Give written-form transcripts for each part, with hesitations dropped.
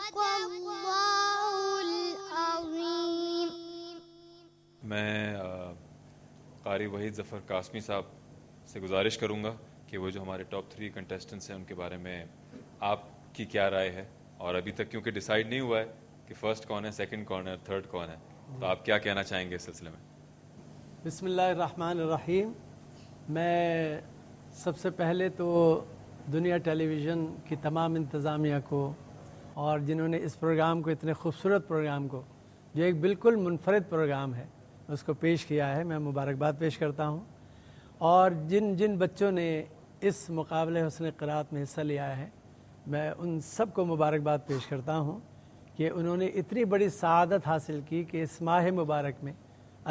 العظیم۔ میں قاری وحید ظفر قاسمی صاحب سے گزارش کروں گا کہ وہ جو ہمارے ٹاپ 3 کنٹیسٹنٹس ہیں ان کے بارے میں آپ کی کیا رائے ہے، اور ابھی تک کیونکہ ڈیسائیڈ نہیں ہوا ہے کہ فرسٹ کون ہے، سیکنڈ کون ہے، تھرڈ کون ہے، تو آپ کیا کہنا چاہیں گے اس سلسلے میں؟ بسم اللہ الرحمن الرحیم۔ میں سب سے پہلے تو دنیا ٹیلی ویژن کی تمام انتظامیہ کو اور جنہوں نے اس پروگرام کو، اتنے خوبصورت پروگرام کو جو ایک بالکل منفرد پروگرام ہے، اس کو پیش کیا ہے، میں مبارکباد پیش کرتا ہوں۔ اور جن بچوں نے اس مقابلے حسن قرات میں حصہ لیا ہے، میں ان سب کو مبارکباد پیش کرتا ہوں کہ انہوں نے اتنی بڑی سعادت حاصل کی کہ اس ماہ مبارک میں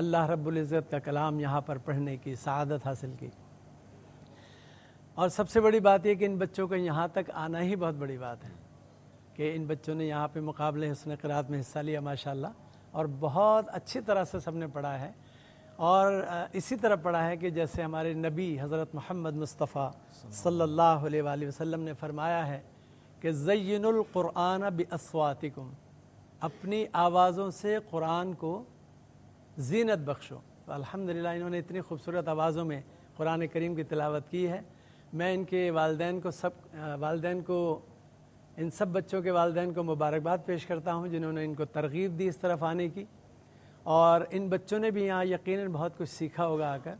اللہ رب العزت کا کلام یہاں پر پڑھنے کی سعادت حاصل کی۔ اور سب سے بڑی بات یہ کہ ان بچوں کا یہاں تک آنا ہی بہت بڑی بات ہے کہ ان بچوں نے یہاں پہ مقابلے حسن قرات میں حصہ لیا ماشاءاللہ، اور بہت اچھی طرح سے سب نے پڑھا ہے، اور اسی طرح پڑھا ہے کہ جیسے ہمارے نبی حضرت محمد مصطفیٰ صلی اللہ علیہ وآلہ وسلم نے فرمایا ہے کہ زینوا القرآن باصواتکم، اپنی آوازوں سے قرآن کو زینت بخشو۔ تو الحمدللہ انہوں نے اتنی خوبصورت آوازوں میں قرآن کریم کی تلاوت کی ہے۔ میں ان کے والدین کو ان سب بچوں کے والدین کو مبارکباد پیش کرتا ہوں جنہوں نے ان کو ترغیب دی اس طرف آنے کی، اور ان بچوں نے بھی یہاں یقیناً بہت کچھ سیکھا ہوگا آ کر،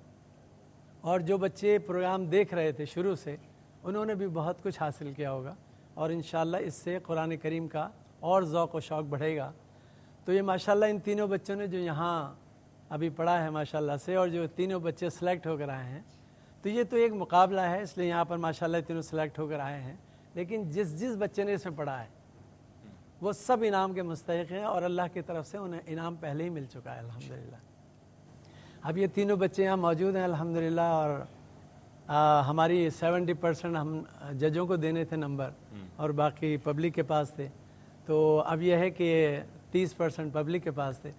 اور جو بچے پروگرام دیکھ رہے تھے شروع سے انہوں نے بھی بہت کچھ حاصل کیا ہوگا، اور انشاءاللہ اس سے قرآن کریم کا اور ذوق و شوق بڑھے گا۔ تو یہ ماشاءاللہ ان تینوں بچوں نے جو یہاں ابھی پڑھا ہے ماشاءاللہ سے، اور جو تینوں بچے سلیکٹ ہو کر آئے ہیں، تو یہ تو ایک مقابلہ ہے، اس لیے یہاں پر ماشاءاللہ تینوں سلیکٹ ہو کر آئے ہیں، لیکن جس بچے نے اس میں پڑھا ہے وہ سب انعام کے مستحق ہیں، اور اللہ کی طرف سے انہیں انعام پہلے ہی مل چکا ہے الحمدللہ۔ اب یہ تینوں بچے یہاں موجود ہیں الحمدللہ، اور ہماری 70% ہم ججوں کو دینے تھے نمبر، اور باقی پبلک کے پاس تھے، تو اب یہ ہے کہ 30% پبلک کے پاس تھے۔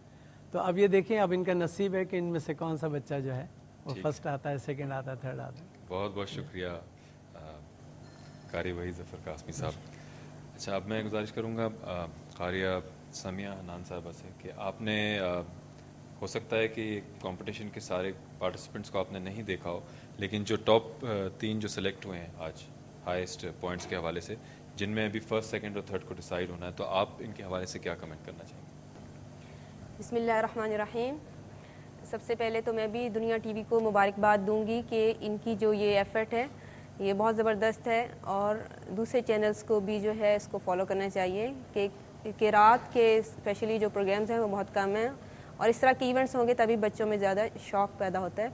تو اب یہ دیکھیں اب ان کا نصیب ہے کہ ان میں سے کون سا بچہ جو ہے وہ فرسٹ آتا ہے، سیکنڈ آتا ہے، تھرڈ آتا ہے۔ بہت بہت شکریہ قاری وحید ظفر قاسمی صاحب۔ اچھا، اب میں گزارش کروں گا قاریہ سمیہ حنان صاحبہ سے کہ آپ نے ہو سکتا ہے کہ کمپٹیشن کے سارے پارٹیسپنٹس کو آپ نے نہیں دیکھا ہو، لیکن جو ٹاپ 3 جو سلیکٹ ہوئے ہیں آج ہائیسٹ پوائنٹس کے حوالے سے، جن میں ابھی فرسٹ، سیکنڈ اور تھرڈ کو ڈیسائیڈ ہونا ہے، تو آپ ان کے حوالے سے کیا کمنٹ کرنا چاہیں گے؟ بسم اللہ الرحمن الرحیم۔ سب سے پہلے تو میں بھی دنیا ٹی وی کو مبارکباد دوں گی کہ ان کی جو یہ ایفرٹ ہے یہ بہت زبردست ہے، اور دوسرے چینلز کو بھی جو ہے اس کو فالو کرنا چاہیے کہ رات کے اسپیشلی جو پروگرامز ہیں وہ بہت کم ہیں، اور اس طرح کے ایونٹس ہوں گے تبھی بچوں میں زیادہ شوق پیدا ہوتا ہے۔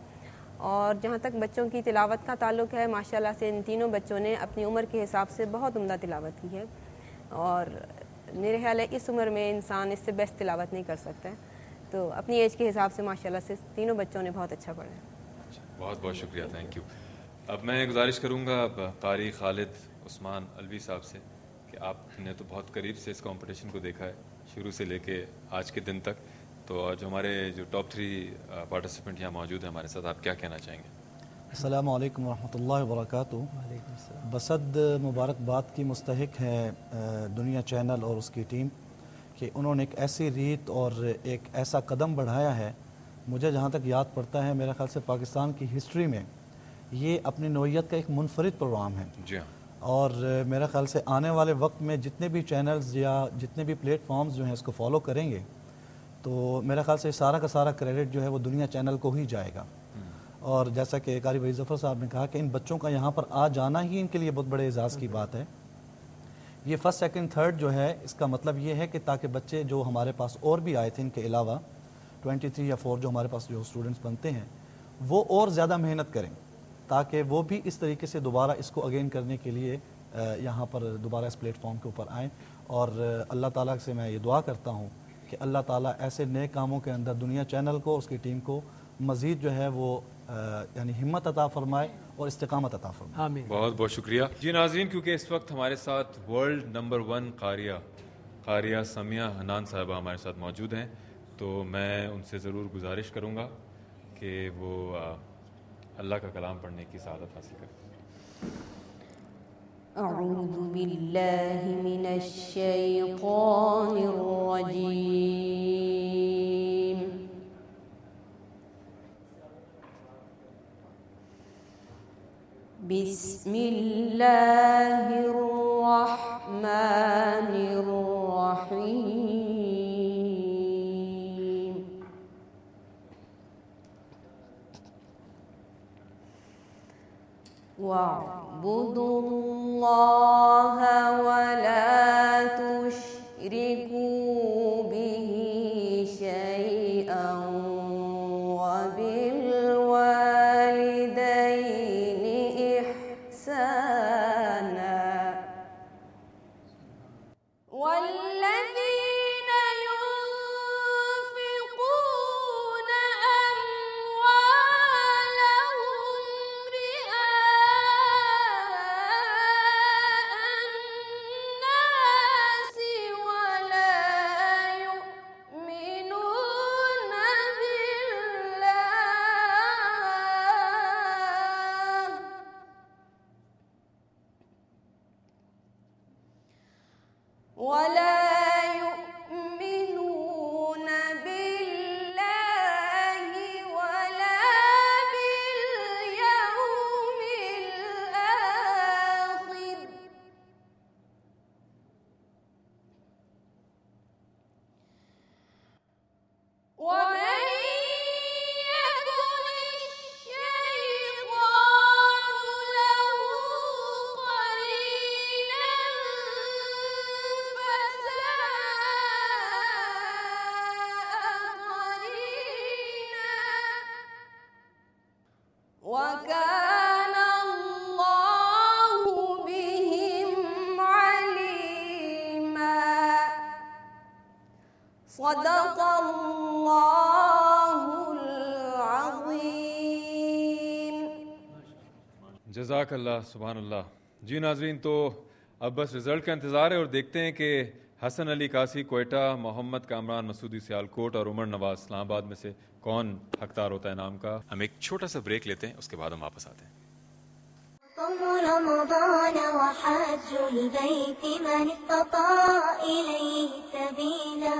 اور جہاں تک بچوں کی تلاوت کا تعلق ہے، ماشاءاللہ سے ان تینوں بچوں نے اپنی عمر کے حساب سے بہت عمدہ تلاوت کی ہے، اور میرے خیال ہے اس عمر میں انسان اس سے بیسٹ تلاوت نہیں کر سکتا ہے، تو اپنی ایج کے حساب سے ماشاءاللہ سے تینوں بچوں نے بہت اچھا پڑھا ہے۔ بہت بہت شکریہ، تھینک یو۔ اب میں گزارش کروں گا قاری خالد عثمان الوی صاحب سے کہ آپ نے تو بہت قریب سے اس کمپٹیشن کو دیکھا ہے شروع سے لے کے آج کے دن تک، تو جو ہمارے جو ٹاپ 3 پارٹیسپنٹ یہاں موجود ہیں ہمارے ساتھ، آپ کیا کہنا چاہیں گے؟ السلام علیکم ورحمۃ اللہ وبرکاتہ۔ بصد مبارکباد کی مستحق ہے دنیا چینل اور اس کی ٹیم کہ انہوں نے ایک ایسی ریت اور ایک ایسا قدم بڑھایا ہے، مجھے جہاں تک یاد پڑتا ہے میرے خیال سے پاکستان کی ہسٹری میں یہ اپنی نوعیت کا ایک منفرد پروگرام ہے، جی ہاں، اور میرے خیال سے آنے والے وقت میں جتنے بھی چینلز یا جتنے بھی پلیٹ فارمز جو ہیں اس کو فالو کریں گے، تو میرے خیال سے سارا کا سارا کریڈٹ جو ہے وہ دنیا چینل کو ہی جائے گا۔ اور جیسا کہ قاری وحید ظفر صاحب نے کہا کہ ان بچوں کا یہاں پر آ جانا ہی ان کے لیے بہت بڑے اعزاز کی بات ہے۔ یہ فرسٹ، سیکنڈ، تھرڈ جو ہے اس کا مطلب یہ ہے کہ تاکہ بچے جو ہمارے پاس اور بھی آئے تھے ان کے علاوہ 23 یا 4 جو ہمارے پاس جو اسٹوڈنٹس بنتے ہیں وہ اور زیادہ محنت کریں، تاکہ وہ بھی اس طریقے سے دوبارہ اس کو اگین کرنے کے لیے یہاں پر دوبارہ اس پلیٹ فارم کے اوپر آئیں۔ اور اللہ تعالیٰ سے میں یہ دعا کرتا ہوں کہ اللہ تعالیٰ ایسے نئے کاموں کے اندر دنیا چینل کو، اس کی ٹیم کو مزید جو ہے وہ یعنی ہمت عطا فرمائے اور استقامت عطا فرمائے۔ آمین۔ بہت بہت شکریہ جی ناظرین، کیونکہ اس وقت ہمارے ساتھ ورلڈ نمبر 1 قاریہ سمیہ حنان صاحبہ ہمارے ساتھ موجود ہیں، تو میں ان سے ضرور گزارش کروں گا کہ وہ اللہ کا کلام پڑھنے کی سعادت حاصل کریں۔ أعوذ بالله من الشيطان الرجيم. بسم الله الرحمن الرحيم. واعبدوا الله ولا تشركوا به شيئا وبالوالدين إحسانا والذين ينفقون أموالهم رئاء الناس ولا يؤمنون بالله ولا باليوم الآخر ومن يكن الشيطان له قرينا فساء قرينا وكان الله بهم عليما. صدق الله العظيم. جزاک اللہ، سبحان اللہ. جی ناظرین، تو اب بس رزلٹ کا انتظار ہے اور دیکھتے ہیں کہ حسن علی قاسی کوئٹہ، محمد کامران مسعودی سیالکوٹ اور عمر نواز اسلام آباد میں سے کون حقدار ہوتا ہے انعام کا. ہم ایک چھوٹا سا بریک لیتے ہیں، اس کے بعد ہم واپس آتے ہیں. صوم رمضان وحج البيت من استطاع إليه سبيلا